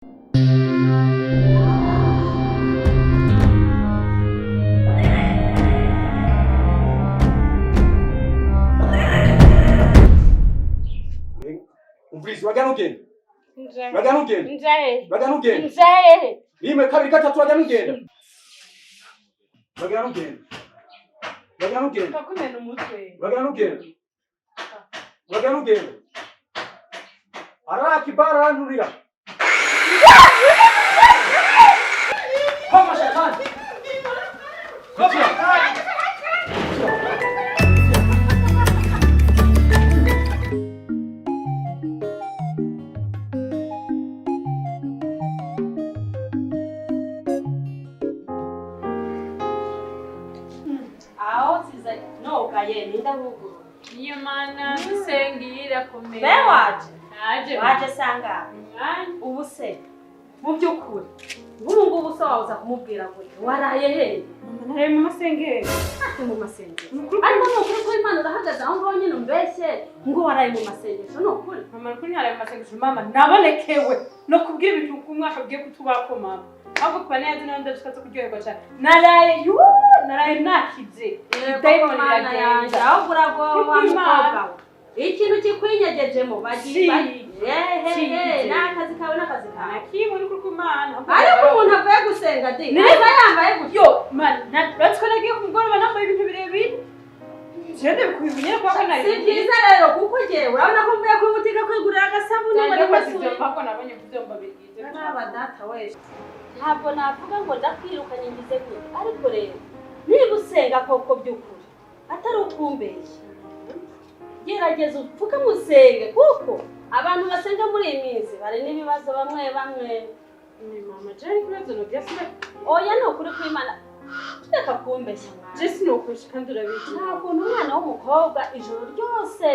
Umvirizi wajyana ugenda. Njaye. Wajyana ugenda. Njaye. Wajyana ugenda. Njaye. Rimwe kabiri gatatu wajyana ugenda. Wajyana ugenda. Wajyana ugenda. Kakumena umutwe. Wajyana ugenda. Wajyana ugenda. Arara kibara ranurira. Koma shetani. Koma. Iyo mana dusengira komera. Be Naje. waje sanga. Ubu se mu byukuri. Ngubu se wawuza kumubwira ngo waraye he? Naraye mu masengero. Ati mu masengero. Ariko n'ukuri ko Imana urahagaze aho ngaho nyine umbeshye ngo waraye mu masengero no kuri. Mama kuri naraye mu masengero mama nabonekewe no kubwira ibintu kumwaka ugiye kutubako mama. Ahubwo kuba neza n'abandi dushaka kuryoherwa cyane. Naraye nakize. Diamond iragenda. Aho buragoba mukobwa. Ikintu kikwinyegejemo bagiye. N'akazi kawe n'akazi kawe. Nakiwe uri kumana. Ariko umuntu avuye gusenga di. Niba yambaye gutyo. Yo man, natwe nagiye kumugoroba nambaye ibintu birebire. Jende bikubimenye kwa kana. Si byiza rero kuko je urabona ko mvuye kwibutika kwigurira agasabuni ngo n'amasubyo pako nabonye kubyomba bigize. N'aba data we. Ntabwo navuga ngo ndakwirukanye ngize gute. Ariko rero niba usenga koko by'ukuri atari ukumbeshya. Gerageza upfuka musenge kuko abantu basenga muri iyi minsi bari n'ibibazo bamwe. Ni mama Jane kurezo no byasime. Oya no kuri kw'Imana. Reka kumbeshya mwana. Jesse no kushika ndurabizi. Ntabwo umwana w'umukobwa ijoro ryose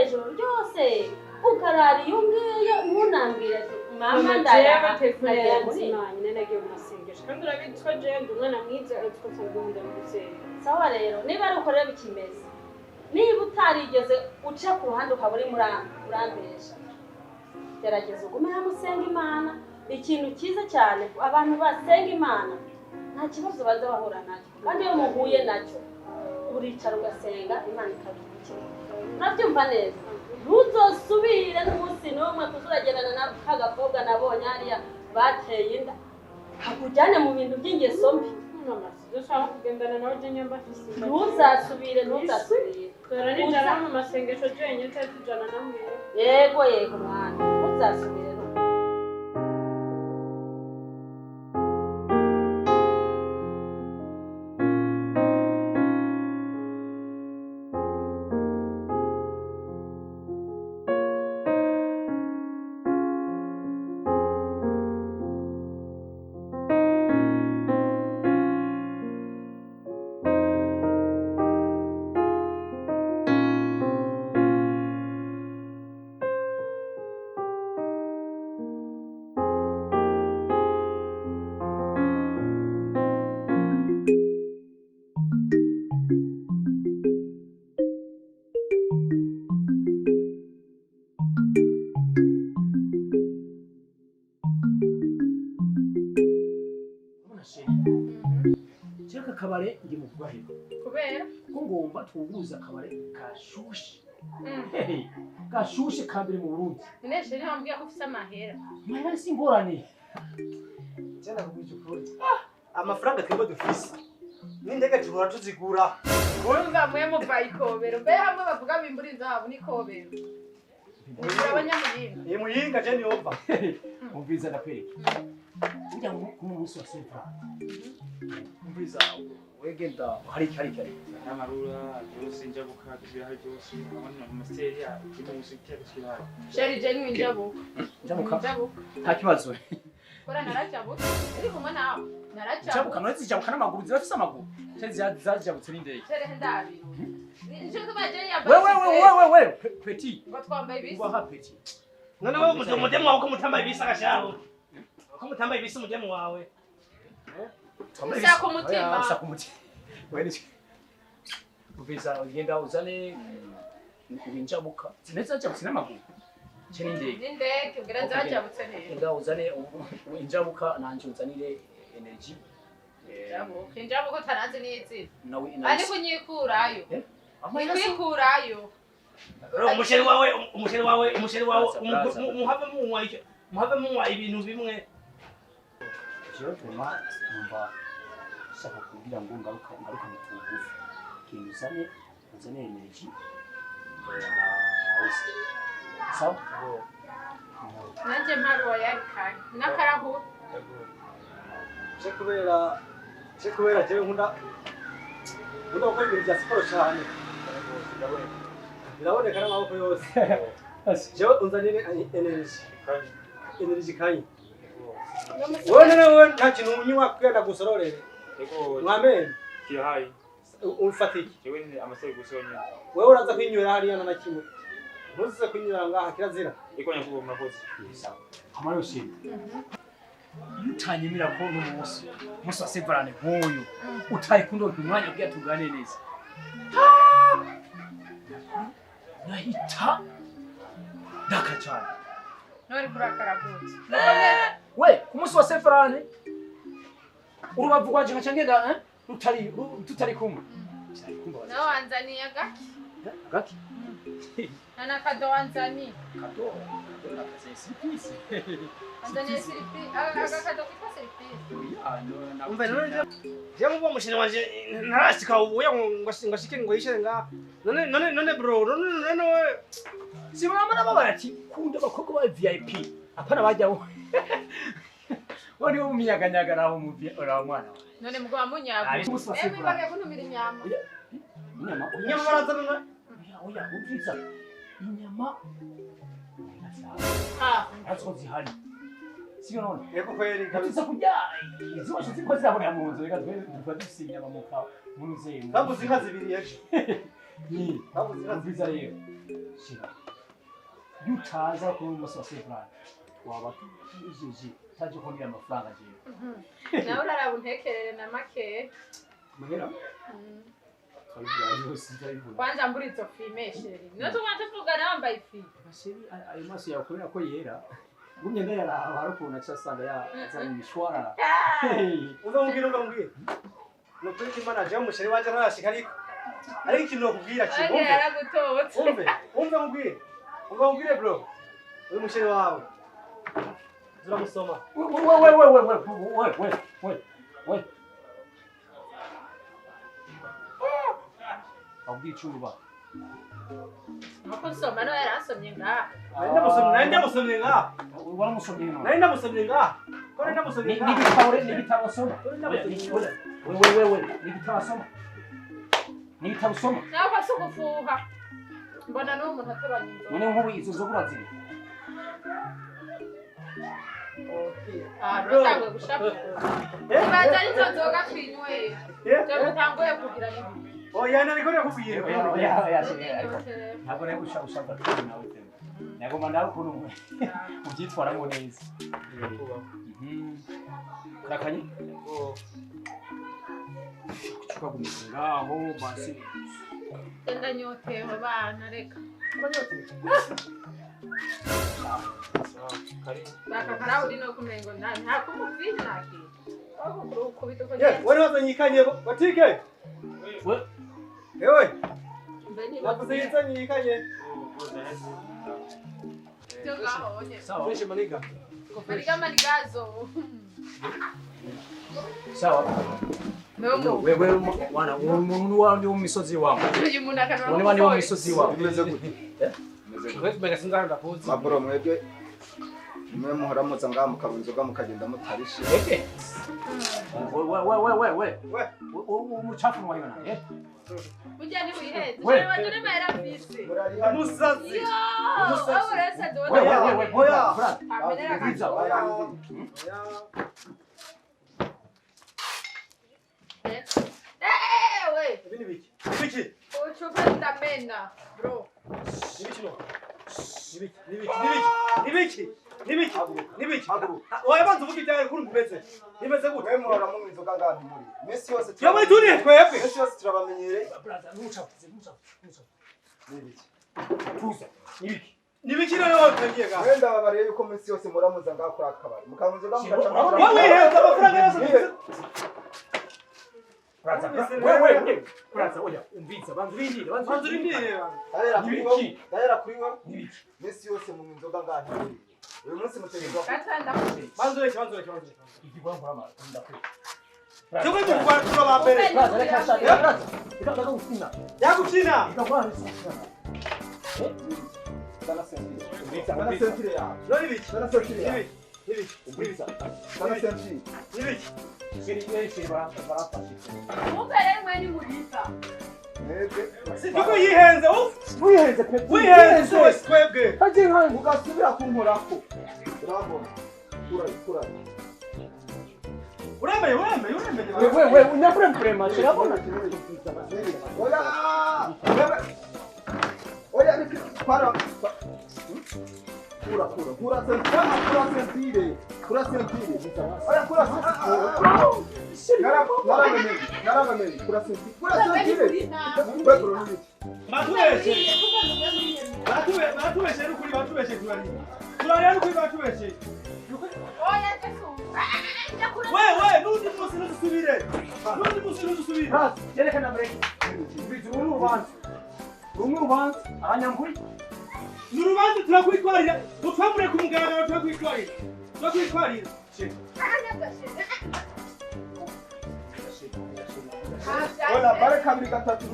ukarara iyo ngiyo ntunambwire mama ndaya telefone yanjye nanye nagiye mu masengesho kandi urabizi ko Jane umwana mwiza ariko cyangwa gusenga. Sawa rero niba ari ukorera bikimeze. Niba utarigeze uca ku ruhande ukaba uri murambesha. Gerageza ugumira musenga Imana. Ikintu cyiza cyane abantu basenga Imana nta kibazo baza bahura nacyo kandi iyo muhuye nacyo uricara ugasenga Imana ikagukira. Urabyumva neza? Ntuzosubire n'umunsi n'umwe kuzuragendana na kagakobwa nabonye hariya bateye inda hakujyane mu bintu by'ingeso mbi. Mama dushaka kugendana nawe je nyamba fisi. Ntuzasubire. Dore ni jana mu masengesho je nyete tujana namwe. Yego mwana ntuzasubire. Kabare ndi mu kubahiro kubera ko ngomba twuguza kabare kashushe kashushe kambere mu Burundi ineshe ni wambwiye ko ufite amahera mwana singorane cyane kubije kuri amafaranga twebwe dufise n'indege tubura tuzigura urumva mwe mu bayikobero be hamwe bavuga bimburi nzabo ni kobero abanyamuyinga iyi muyinga je niyoba umviza ndakwereka ujya ku munsi wa Senta umviza wegenda hari n'amarura byose njabuka bihari byose abana mu maseri ya imusi cyakira sheri je ni njabuka nta kibazo kora narajabuka ariko mwana njabuka no zijabuka n'amaguru zirafise amaguru zajabutse n'indege sheri ndabi nijo tubaje ya we petit ngo twambaye bisi wa petit none wowe mudemu wawe ko mutambaye ibisi agashaho ko mutambaye ibisi mudemu wawe Sako mutima. Sako mutima. Wewe uvisa ugenda uzane ubinjabuka. Sineza cyo sinamaguru. Cheninde. Nindeke ubwira nzajabutse neza. Inga uzane injabuka nanje uzanire energy. Jabuka injabuka utanazi n'izina. Nawe Ari kunyikurayo. Kwikurayo. umusheri wawe muhave munywa ibintu bimwe. Jewe tuma numva shaka kugira ngo ngaruka mu tugufu. Kintu uzane energy. Sawa? Nanje mparo yarikanye. Nakarahu. Je kubera jewe nkunda gukora ibintu bya siporo cyane. Biraboneka n'amaboko yose. Jewe unzanire energy kanye. Wowe nta kintu unywa kwenda gusororera. Mwamene. Kihayi. Umfatiki. Jewe ni amaseri gusonya. Wewe uraza kwinywera hariya na kimwe. Ntuzize kwinywera ngaha kirazira. Iko nyakubo murakoze. Sawa. Amaro shimwe. Utanyimira ko n'umunsi wa severane nk'uyu utaye kundonka umwanya bwiya tugane neza. Nahita ndakacana. Nori kurakaragutse. We ku munsi wa severane urubavu rwanje nkaca ngenda tutari kumwe. Nawe wanzaniye agaki. Agaki? Nana kado wanzaniye. Kado? Surprise. Wanzaniye surprise. Agakado kitwa surprise. Umva none je mu mushini wanje ntarashika ubuya ngo shike ngo yishere nga. None bro, none we simama nababara ati kunda bakobwa ba VIP. Apana bajyaho. Wani wo munyaganyaga naho mu mwana. None mugwa munyaga. Bage kuntumira inyama. inyama barazana. Oya ubwiza. Inyama. Azo zihari. Sio none. Yego kweli kabisa kujya. Izo shitsi ko zirabona mu nzu reka dufite inyama mu ka munuze. Babu zinka zibiri yaje. Ni babu zinka ubwiza rero. Shira. Yutaza ku munsi wa severane. Waba ijiji taje kongera amafaranga je. Nawe uraraba untekerere na make. Muhera? Kwanza mburi izo fimesheri. Noto kwanje tuvugana wambaye ifi. Masheri ayo maso yakorera ko yera. Gumye ndayaraba arukuna cyasanga yazanye imishwara. Uzongera. No kuri manager umusheri wanje ntarashika ariko ikintu okubwira kimwe. Age yaragutotse. Umve bro. Uyu musheri wawe. Zuramusoma. We. Audichuba. Mako soma no yarasomye nga. Nenda musomye nga. Wala musomye no. Nenda musomye nga. Ko nenda musomye nga. Ni bitabo soma. We. Ni bitabo soma. Ni bitabo soma. Nawe kwasukufuha. Mbona no umuntu atoranya inzo. None nk'ubu izo zo kurazira. Rutangwe gushaka. Ibaza nizo zoga twinyweye. Cyo mutangoye kugira ibi. Oya nari kore kubwira. Oya. Ntabwo nari gushaka nawe tena. Nako mandao kuno. Ujitwara ngo neza. Krakanye? Kuchuka kumisingaho basi. Tenda nyotewe bana reka. Baka karaudi no kumengo nta kumuvina naki. Aho kubito ko. Wari wazanyikanye batike. We. Ewe. Mbeni Nakuziza nyikanye. Toga honye. Sawa. Nishe maniga. Maniga manigazo. Sawa. Wewe wana umuntu wandi wo misozi wangu. Uyu muntu akanwa. Wani wandi wo misozi wangu. Umeze gute? Wewe mbega singara ndapuzi. Mabro mwebwe mwe muhoramutsa ngaha mukabunzoga mukagenda mutarishe. We. Umuchafu wa yona. Ujya ni wiheze. Wewe wajone mahera fisi. Musazi. Aho resa do. We. Oya. Amenera Pizza. We. Ibini biki? Biki? Uchupa ndamena, bro. Nibiki no. Nibiki. Oya bantu vuga ibyawe kuri mbeze. Nimeze gute? Mwe muhora mu inzoga ngaha ntimuri. Messi yose Yamwe turi twebwe. Messi yose turabamenyere. Brother, muchafu. Nibiki? Tuza. Nibiki. Nibikira rero watangiye ga. Wenda babariye yuko minsi yose muramuza ngakora akabari. Mukaza mukaca. Wowe heza amafaranga yose. Praza, wewe, praza, oya, umvitsa, banzu rindire. Dahera kuri we. Minsi yose mu nzoga ngahira. Uyu munsi mutegezwa. Banzu reke. Igigwa nkora amara, ndakwe. Cyangwa mu Rwanda ba mbere. Praza, reka shaka, praza. Ikaza gukina. Yakukina. Ikakwana. Dana sentire ya. Nori biki. Dana sentire ya. Nibiki. Umvitsa. Dana sentire. Nibiki. Siri barafashe. Mupere mweni murika. Yuko yihenze Wihenze pe. wihenze wese twebwe. Kaje nkaye Mugasubira kunkorako. Urabona. Kura. Uremeye. wewe unyakure mprema shirabona. Oya niki para. Kura sentire. Oya kura. Naramene. Kura sentire. Batubeshe n'ukuri batubeshe turari. Turari n'ukuri batubeshe. Oya Yesu. Wewe nundi musi nuzusubire. Praza, yerekana mureke. Umvitsa urubanza. Abanyamburi. Nurubanza turakwitwarira. Utwamure ku mugaragaro turakwitwarira. Oya bare kabiri gatatu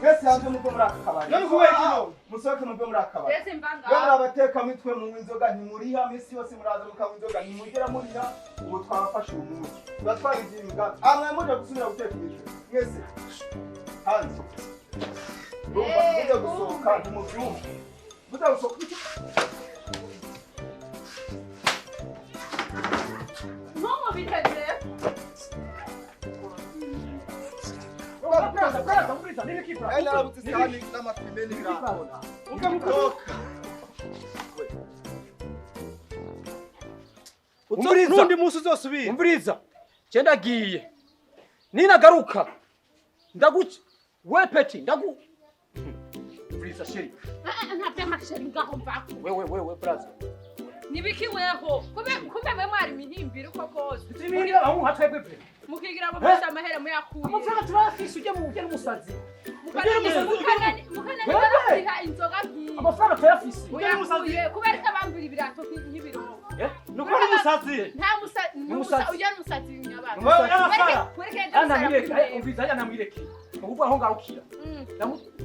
mwese hanze muko muri akabari. None kubaye kino. Musohoke muve muri akabari. Ese mbanga. Bwana abateka mitwe mu inzoga ntimuriha minsi yose muraza mukanywa inzoga ntimugera muriha ubu twafashe umunsi. Turatwagiye imigambi. Amwe muje gusubira guteka imitwe. Mwese hanze. Mujya gusohoka ntimubyumve. Mujya gusohoka. Momo biteze. Praza, umvitsa, nibiki praza. Narabutse sahani n'amapimeni birakona. Nundi musi uzosubira. Umviriza. Cyenda giye. Ninagaruka. Ndaguca. We peti, Umviriza sheri. Ntabyo amashari ngaho mvako. Wewe praza. Nibikiweho. Kumbe mwe mwari mihimbira uko kose. Tibirira aho hatwebwe pe. Mukigira ngo mfashe amahera muyakuye. Amafaranga turafise ujye mu musazi. Mukanani barakuha inzoga nkiyi. Amafaranga turafise. Uyakuye kubera ko abambira ibirato nk'ibirongo. Nuko ari musazi. Nta musazi uya musazi nyabana. Wewe n'amafara. Kureke Ana mireke, umviriza yana namwireke. Ubwo aho ngarukira.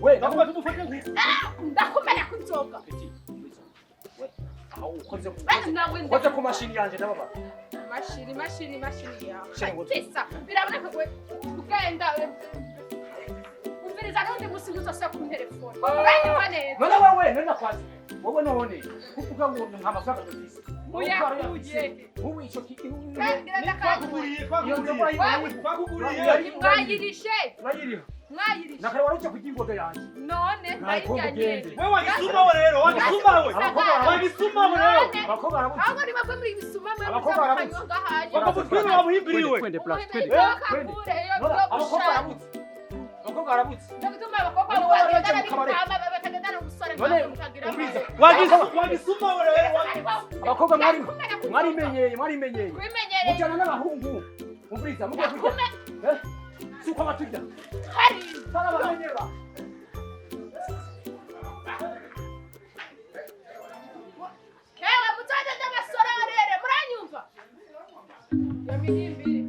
We, Nakuba tumufate nk'iki. ndakumenya ko inzoga. Aho ukoze ku. Nawe Ukoze ku mashini yanje ndababa. Mashini yawe. Shenge ngo. Pisa, biraboneka ko ugenda umviriza n'undi musi uzose ku telefone. Uranyumva neza. None nakwazi. Wowe none kuvuga ngo nta mafaranga dufise. Muyakuye. Ubu ico Kangira ndakaguriye. Mwayirishe. Mwayirishe. Nakare waruje kujingoga yanje. None ndayijyanye. Wewe wagisuma rero, wagisuma rero. Abakobwa barabuze. Ahubwo ni bamwe muri bisuma mwe Abakobwa barabuze. muzakanyonga hanyuma. Bakabutwira bamuhimbiriwe. Twende plus, twende. Abakobwa barabuze. Abakobwa barabuze. Ndagutuma abakobwa bo bagendana n'ibitama batagendana ubusore None mukagira. umbiza. Wagisuma rero. Abakobwa mwarimenyeye. Kwimenyereye. Mujana n'abahungu. Umbiza mugiye kurya. Suko batujya. Hari. Sana bamenyera. Kewe mutaje n'abasore barere muranyumva. Yamirimbiri.